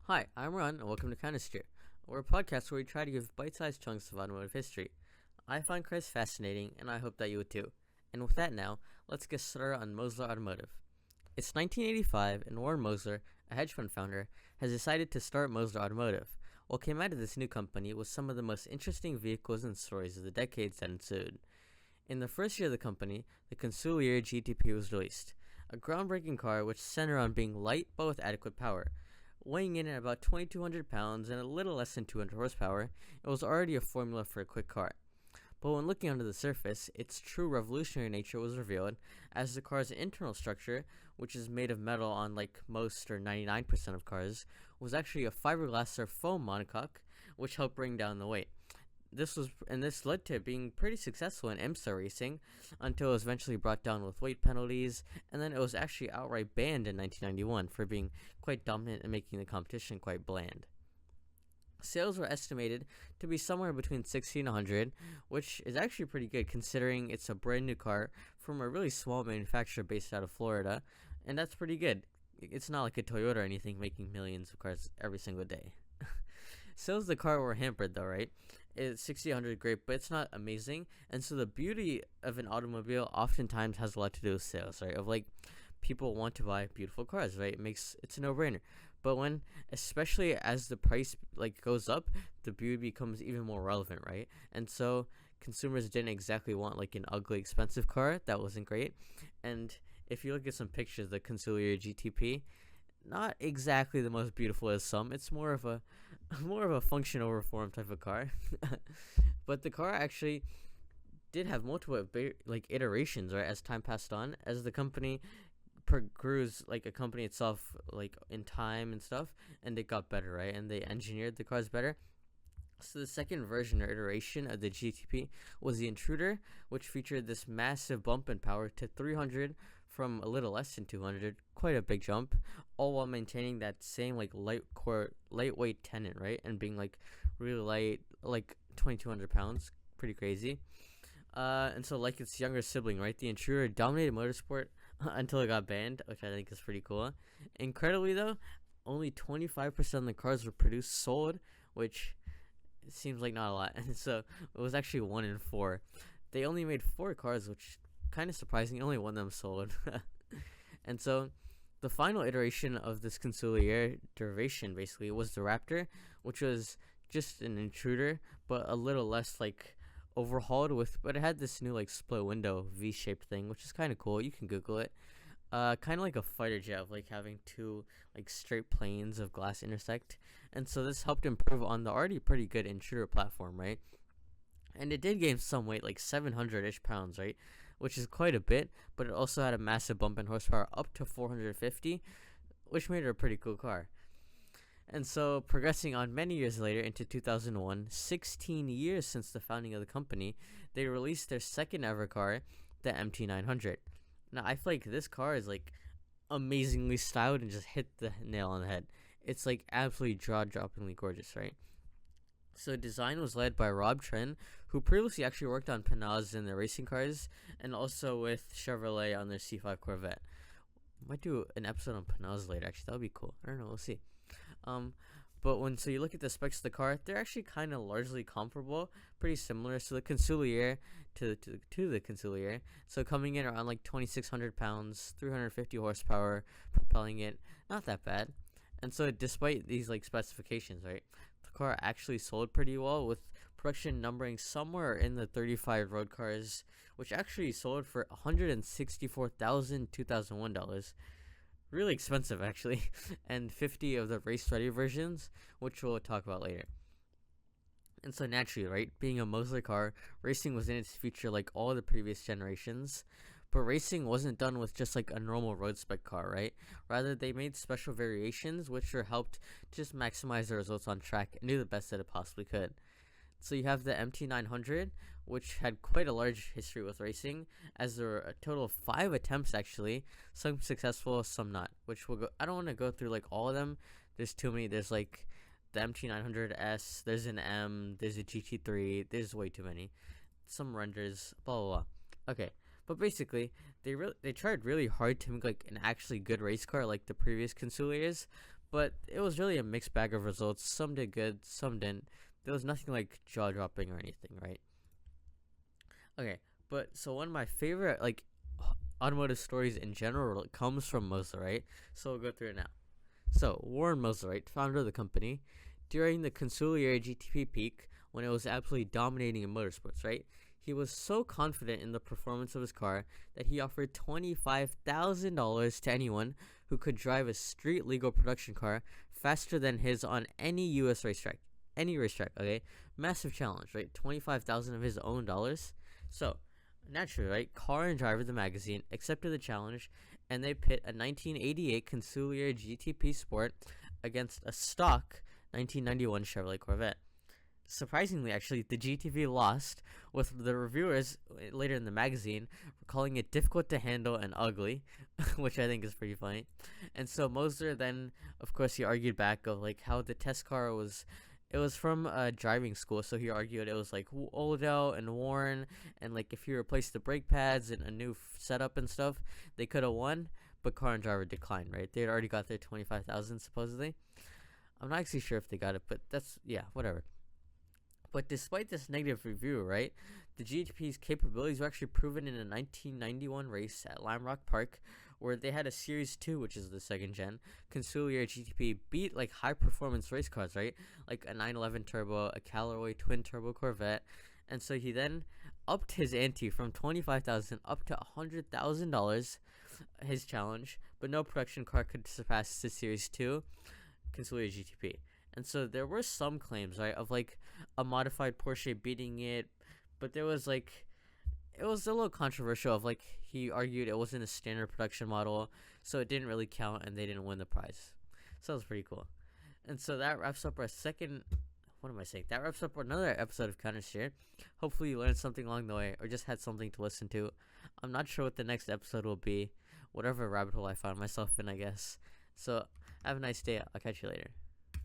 Hi, I'm Ron, and welcome to Countersteer. We're a podcast where we try to give bite-sized chunks of automotive history. I find cars fascinating, and I hope that you would too. And with that now, let's get started on Mosler Automotive. It's 1985, and Warren Mosler, a hedge fund founder, has decided to start Mosler Automotive. What came out of this new company was some of the most interesting vehicles and stories of the decades that ensued. In the first year of the company, the Countersteer GTP was released, a groundbreaking car which centered on being light but with adequate power. Weighing in at about 2,200 pounds and a little less than 200 horsepower, it was already a formula for a quick car. But when looking under the surface, its true revolutionary nature was revealed, as the car's internal structure, which is made of metal unlike most or 99% of cars, was actually a fiberglass or foam monocoque, which helped bring down the weight. This led to it being pretty successful in IMSA racing until it was eventually brought down with weight penalties, and then it was actually outright banned in 1991 for being quite dominant and making the competition quite bland. Sales were estimated to be somewhere between 60 and 100, which is actually pretty good considering it's a brand new car from a really small manufacturer based out of Florida, and that's pretty good. It's not like a Toyota or anything making millions of cars every single day. Sales of the car were hampered though, right? It's 60-100 great, but it's not amazing. And so the beauty of an automobile oftentimes has a lot to do with sales, right? Of like people want to buy beautiful cars, right? It's a no-brainer. But when, especially as the price like goes up, the beauty becomes even more relevant, right? And so consumers didn't exactly want like an ugly, expensive car that wasn't great. And if you look at some pictures, the Countersteer GTP, not exactly the most beautiful as some. It's more of a function over form type of car. But the car actually did have multiple iterations, right, as time passed on, as the company grew like a company itself, like in time and stuff, and it got better, right, and they engineered the cars better. So the second version or iteration of the GTP was the Intruder, which featured this massive bump in power to 300 from a little less than 200, quite a big jump, all while maintaining that same like lightweight tenet, right, and being like really light, like 2,200 pounds, pretty crazy. And so like its younger sibling, right, the Intruder dominated motorsport until it got banned, which I think is pretty cool. Incredibly though, only 25% of the cars were sold, which it seems like not a lot. And so it was actually 1 in 4. They only made 4 cars, which kind of surprising. Only one of them sold. And so the final iteration of this Countersteer derivation basically was the Raptor, which was just an Intruder, but a little less like overhauled but it had this new like split window V-shaped thing, which is kind of cool. You can Google it. Kind of like a fighter jet of like having 2 like straight planes of glass intersect, and so this helped improve on the already pretty good Intruder platform, right? And it did gain some weight, like 700-ish pounds, right, which is quite a bit, but it also had a massive bump in horsepower up to 450, which made it a pretty cool car. And so progressing on many years later into 2001, 16 years since the founding of the company, they released their second ever car, the MT900. Now, I feel like this car is like amazingly styled and just hit the nail on the head. It's like absolutely jaw-droppingly gorgeous, right? So design was led by Rob Tren, who previously actually worked on Panaz in their racing cars, and also with Chevrolet on their C5 Corvette. Might do an episode on Panaz later, actually. That would be cool. I don't know, we'll see. But so you look at the specs of the car, they're actually kind of largely comparable, pretty similar. So the Countersteer to the Countersteer, so coming in around like 2,600 pounds, 350 horsepower, propelling it, not that bad. And so despite these like specifications, right, the car actually sold pretty well, with production numbering somewhere in the 35 road cars, which actually sold for $164,000 $2001. Really expensive actually, and 50 of the race-ready versions, which we'll talk about later. And so naturally, right, being a Mosler car, racing was in its future like all the previous generations, but racing wasn't done with just like a normal road spec car, right? Rather, they made special variations which were helped to just maximize the results on track and do the best that it possibly could. So you have the MT900, which had quite a large history with racing, as there were a total of 5 attempts actually, some successful, some not. Which I don't want to go through like all of them. There's too many. There's like the MT900S. There's an M. There's a GT3. There's way too many. Some renders. Blah blah blah. Okay, but basically they tried really hard to make like an actually good race car like the previous Countersteers, but it was really a mixed bag of results. Some did good, some didn't. There was nothing like jaw dropping or anything, right? Okay, but so one of my favorite like automotive stories in general comes from Mosler, right? So we'll go through it now. So Warren Mosler, right, founder of the company, during the Consigliere GTP peak when it was absolutely dominating in motorsports, right? He was so confident in the performance of his car that he offered $25,000 to anyone who could drive a street legal production car faster than his on any U.S. racetrack. Any racetrack, okay? Massive challenge, right? 25,000 of his own dollars. So, naturally, right? Car and Driver, the magazine, accepted the challenge, and they pit a 1988 Consigliere GTP Sport against a stock 1991 Chevrolet Corvette. Surprisingly, actually, the GTP lost, with the reviewers later in the magazine calling it difficult to handle and ugly, which I think is pretty funny. And so Mosler then, of course, he argued back of like how the test car was. It was from a driving school, so he argued it was like old out and worn, and like if you replaced the brake pads and a new setup and stuff, they could have won. But Car and Driver declined, right? They had already got their 25,000 supposedly. I'm not actually sure if they got it, but that's whatever. But despite this negative review, right, the GTP's capabilities were actually proven in a 1991 race at Lime Rock Park, where they had a Series 2, which is the second gen. Consigliere GTP beat like high performance race cars, right, like a 911 Turbo, a Callaway twin turbo Corvette, and so he then upped his ante from $25,000 up to $100,000, his challenge, but no production car could surpass the Series 2 Consigliere GTP. And so there were some claims, right, of like a modified Porsche beating it, but there was like, it was a little controversial of like, he argued it wasn't a standard production model, so it didn't really count and they didn't win the prize. So that was pretty cool. And so that wraps up our second, what am I saying? That wraps up another episode of Countersteer. Hopefully you learned something along the way or just had something to listen to. I'm not sure what the next episode will be, whatever rabbit hole I found myself in, I guess. So have a nice day. I'll catch you later.